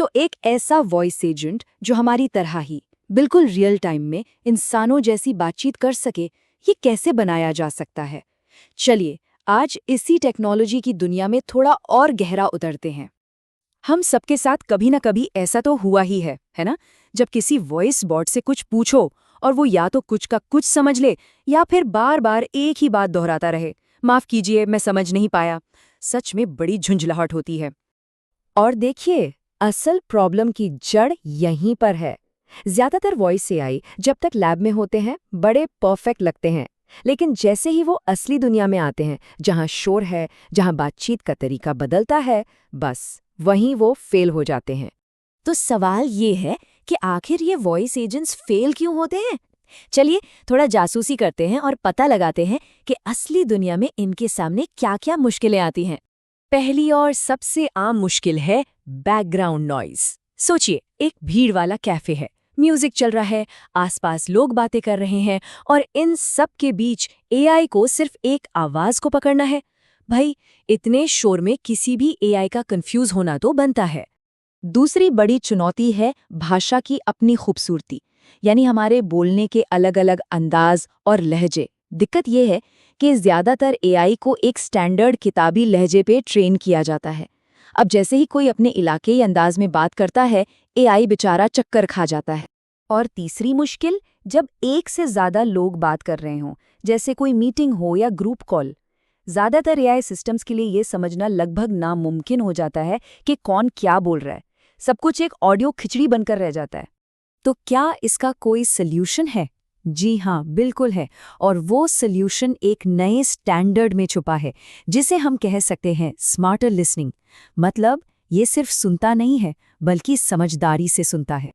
तो एक ऐसा वॉइस एजेंट जो हमारी तरह ही बिल्कुल रियल टाइम में इंसानों जैसी बातचीत कर सके, ये कैसे बनाया जा सकता है? चलिए आज इसी टेक्नोलॉजी की दुनिया में थोड़ा और गहरा उतरते हैं। हम सबके साथ कभी ना कभी ऐसा तो हुआ ही है ना? जब किसी वॉइस बॉट से कुछ पूछो और वो या तो कुछ का कुछ समझ ले या फिर बार बार एक ही बात दोहराता रहे, माफ कीजिए मैं समझ नहीं पाया। सच में बड़ी झुंझलाहट होती है। और देखिए, असल प्रॉब्लम की जड़ यहीं पर है। ज्यादातर वॉइस एआई जब तक लैब में होते हैं बड़े परफेक्ट लगते हैं, लेकिन जैसे ही वो असली दुनिया में आते हैं, जहां शोर है, जहां बातचीत का तरीका बदलता है, बस वहीं वो फेल हो जाते हैं। तो सवाल ये है कि आखिर ये वॉइस एजेंट्स फेल क्यों होते हैं? चलिए थोड़ा जासूसी करते हैं और पता लगाते हैं कि असली दुनिया में इनके सामने क्या-क्या मुश्किलें आती हैं। पहली और सबसे आम मुश्किल है बैकग्राउंड नॉइज। सोचिए, एक भीड़ वाला कैफे है, म्यूजिक चल रहा है, आसपास लोग बातें कर रहे हैं और इन सब के बीच एआई को सिर्फ एक आवाज को पकड़ना है। भाई, इतने शोर में किसी भी एआई का कंफ्यूज होना तो बनता है। दूसरी बड़ी चुनौती है भाषा की अपनी खूबसूरती, यानी हमारे बोलने के अलग अलग अंदाज और लहजे। दिक्कत यह है कि ज्यादातर एआई को एक स्टैंडर्ड किताबी लहजे पे ट्रेन किया जाता है। अब जैसे ही कोई अपने इलाके या अंदाज में बात करता है, एआई बेचारा चक्कर खा जाता है। और तीसरी मुश्किल, जब एक से ज्यादा लोग बात कर रहे हों, जैसे कोई मीटिंग हो या ग्रुप कॉल। ज्यादातर एआई सिस्टम्स के लिए ये समझना लगभग नामुमकिन हो जाता है कि कौन क्या बोल रहा है। सब कुछ एक ऑडियो खिचड़ी बनकर रह जाता है। तो क्या इसका कोई सल्यूशन है? जी हाँ, बिल्कुल है। और वो सल्यूशन एक नए स्टैंडर्ड में छुपा है, जिसे हम कह सकते हैं स्मार्टर लिसनिंग। मतलब ये सिर्फ सुनता नहीं है, बल्कि समझदारी से सुनता है।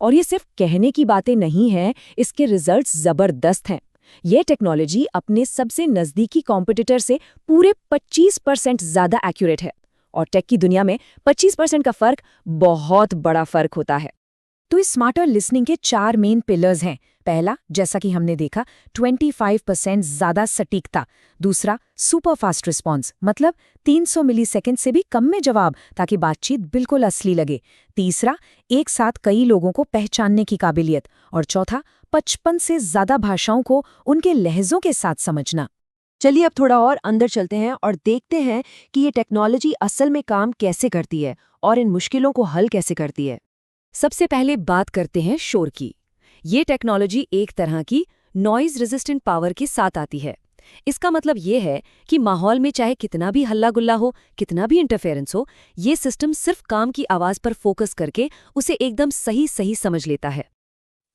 और ये सिर्फ कहने की बातें नहीं हैं, इसके रिजल्ट्स जबरदस्त हैं। ये टेक्नोलॉजी अपने सबसे नज़दीकी कॉम्पिटिटर से पूरे 25% ज़्यादा एक्यूरेट है। और टेक की दुनिया में 25% का फर्क बहुत बड़ा फर्क होता है। तो इस स्मार्टर लिसनिंग के 4 मेन पिलर्स हैं। पहला, जैसा कि हमने देखा, 25% ज़्यादा सटीकता। दूसरा, सुपर फास्ट रिस्पॉन्स, मतलब 300 मिलीसेकंड से भी कम में जवाब, ताकि बातचीत बिल्कुल असली लगे। तीसरा, एक साथ कई लोगों को पहचानने की काबिलियत। और चौथा, 55 से ज़्यादा भाषाओं को उनके लहजों के साथ समझना। चलिए अब थोड़ा और अंदर चलते हैं और देखते हैं कि ये टेक्नोलॉजी असल में काम कैसे करती है और इन मुश्किलों को हल कैसे करती है। सबसे पहले बात करते हैं शोर की। ये टेक्नोलॉजी एक तरह की नॉइज रेजिस्टेंट पावर के साथ आती है। इसका मतलब ये है कि माहौल में चाहे कितना भी हल्ला गुल्ला हो, कितना भी इंटरफेरेंस हो, ये सिस्टम सिर्फ काम की आवाज पर फोकस करके उसे एकदम सही सही समझ लेता है।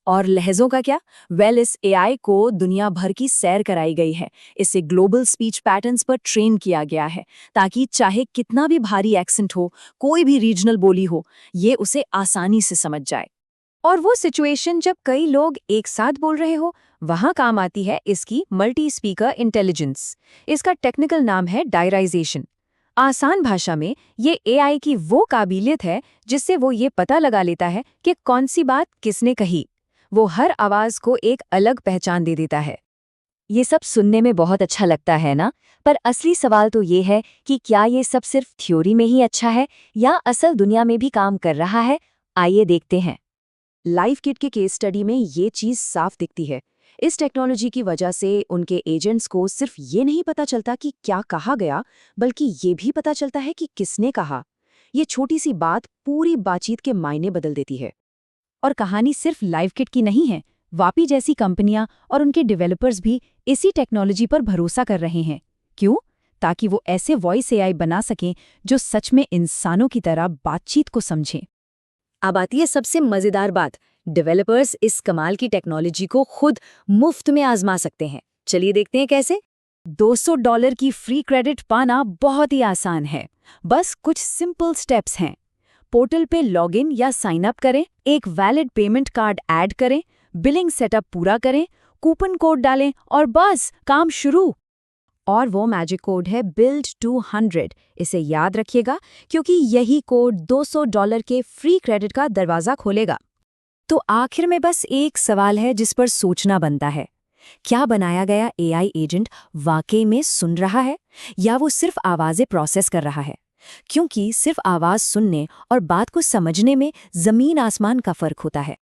और लहजों का क्या? इस एआई को दुनिया भर की सैर कराई गई है। इसे ग्लोबल स्पीच पैटर्न्स पर ट्रेन किया गया है, ताकि चाहे कितना भी भारी एक्सेंट हो, कोई भी रीजनल बोली हो, ये उसे आसानी से समझ जाए। और वो सिचुएशन जब कई लोग एक साथ बोल रहे हो, वहां काम आती है इसकी मल्टी स्पीकर इंटेलिजेंस। इसका टेक्निकल नाम है डायराइजेशन। आसान भाषा में ये एआई की वो काबिलियत है जिससे वो ये पता लगा लेता है कि कौन सी बात किसने कही। वो हर आवाज को एक अलग पहचान दे देता है। ये सब सुनने में बहुत अच्छा लगता है ना? पर असली सवाल तो ये है कि क्या ये सब सिर्फ थ्योरी में ही अच्छा है या असल दुनिया में भी काम कर रहा है? आइए देखते हैं। लाइफ किट के केस स्टडी में ये चीज साफ दिखती है। इस टेक्नोलॉजी की वजह से उनके एजेंट्स को सिर्फ ये नहीं पता चलता कि क्या कहा गया, बल्कि ये भी पता चलता है कि किसने कहा। ये छोटी सी बात पूरी बातचीत के मायने बदल देती है। और कहानी सिर्फ लाइव किट की नहीं है। वापी जैसी कंपनियां और उनके डेवलपर्स भी इसी टेक्नोलॉजी पर भरोसा कर रहे हैं। क्यों? ताकि वो ऐसे वॉइस एआई बना सकें जो सच में इंसानों की तरह बातचीत को समझें। अब आती है सबसे मजेदार बात, डेवलपर्स इस कमाल की टेक्नोलॉजी को खुद मुफ्त में आजमा सकते हैं। चलिए देखते हैं कैसे। $200 की फ्री क्रेडिट पाना बहुत ही आसान है। बस कुछ सिंपल स्टेप्स हैं। पोर्टल पे लॉगिन या साइन अप करें, एक वैलिड पेमेंट कार्ड ऐड करें, बिलिंग सेटअप पूरा करें, कूपन कोड डालें और बस काम शुरू। और वो मैजिक कोड है बिल्ड 200। इसे याद रखिएगा, क्योंकि यही कोड $200 के फ्री क्रेडिट का दरवाज़ा खोलेगा। तो आखिर में बस एक सवाल है जिस पर सोचना बनता है। क्या बनाया गया एआई एजेंट वाकई में सुन रहा है या वो सिर्फ आवाज़ें प्रोसेस कर रहा है? क्योंकि सिर्फ आवाज़ सुनने और बात को समझने में ज़मीन आसमान का फ़र्क होता है।